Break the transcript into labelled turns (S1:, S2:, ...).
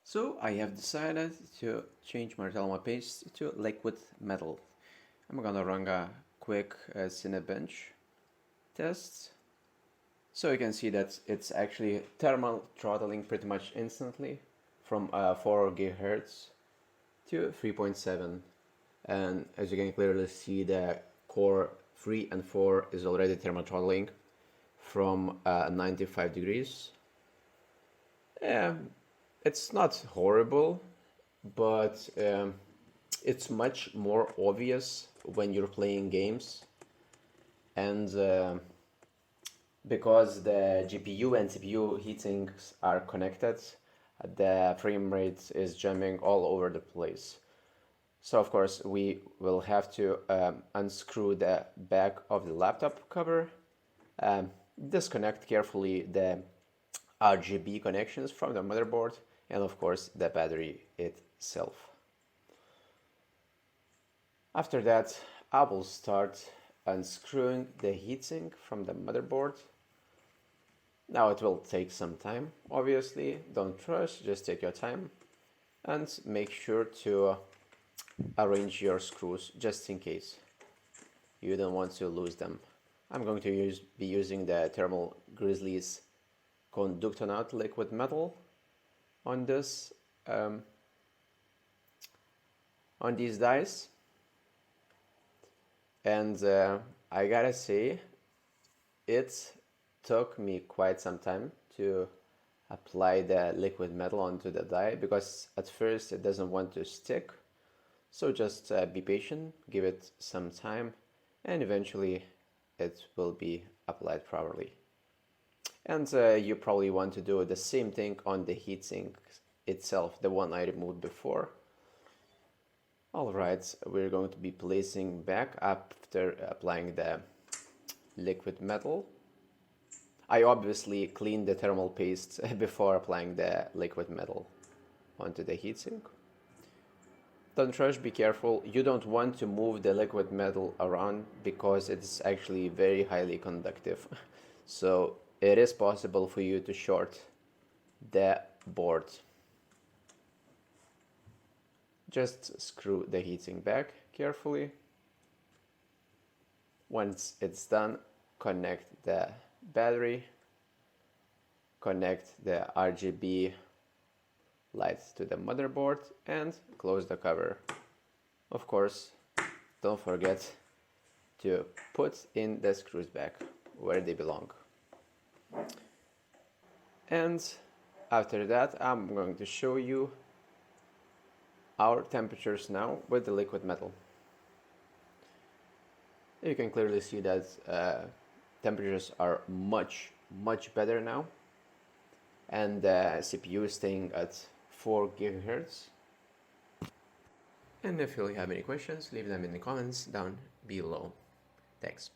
S1: So I have decided to change my thermal paste to liquid metal. I'm gonna run a quick Cinebench test. So you can see that it's actually thermal throttling pretty much instantly from 4 GHz to 3.7. And as you can clearly see, the core 3 and 4 is already thermal throttling from 95 degrees. It's not horrible, but it's much more obvious when you're playing games, and because the GPU and CPU heatsinks are connected, the frame rate is jumping all over the place. So of course we will have to unscrew the back of the laptop cover, disconnect carefully the RGB connections from the motherboard, and of course the battery itself. After that, I will start unscrewing the heatsink from the motherboard. Now it will take some time, obviously, don't rush, just take your time and make sure to arrange your screws just in case you don't want to lose them. I'm going to be using the Thermal Grizzlies conductor nut liquid metal on this on these dies, and I gotta say it took me quite some time to apply the liquid metal onto the die, because at first it doesn't want to stick. So just be patient, give it some time, and eventually it will be applied properly. And you probably want to do the same thing on the heatsink itself, the one I removed before. Alright, we're going to be placing back after applying the liquid metal. I obviously cleaned the thermal paste before applying the liquid metal onto the heatsink. Don't rush, be careful. You don't want to move the liquid metal around because it's actually very highly conductive. So it is possible for you to short the board. Just screw the heatsink back carefully. Once it's done, connect the battery, connect the RGB lights to the motherboard, and close the cover. Of course, don't forget to put in the screws back where they belong. And after that, I'm going to show you our temperatures now with the liquid metal. You can clearly see that temperatures are much better now, and the CPU is staying at 4 GHz. And if you have any questions, leave them in the comments down below. Thanks.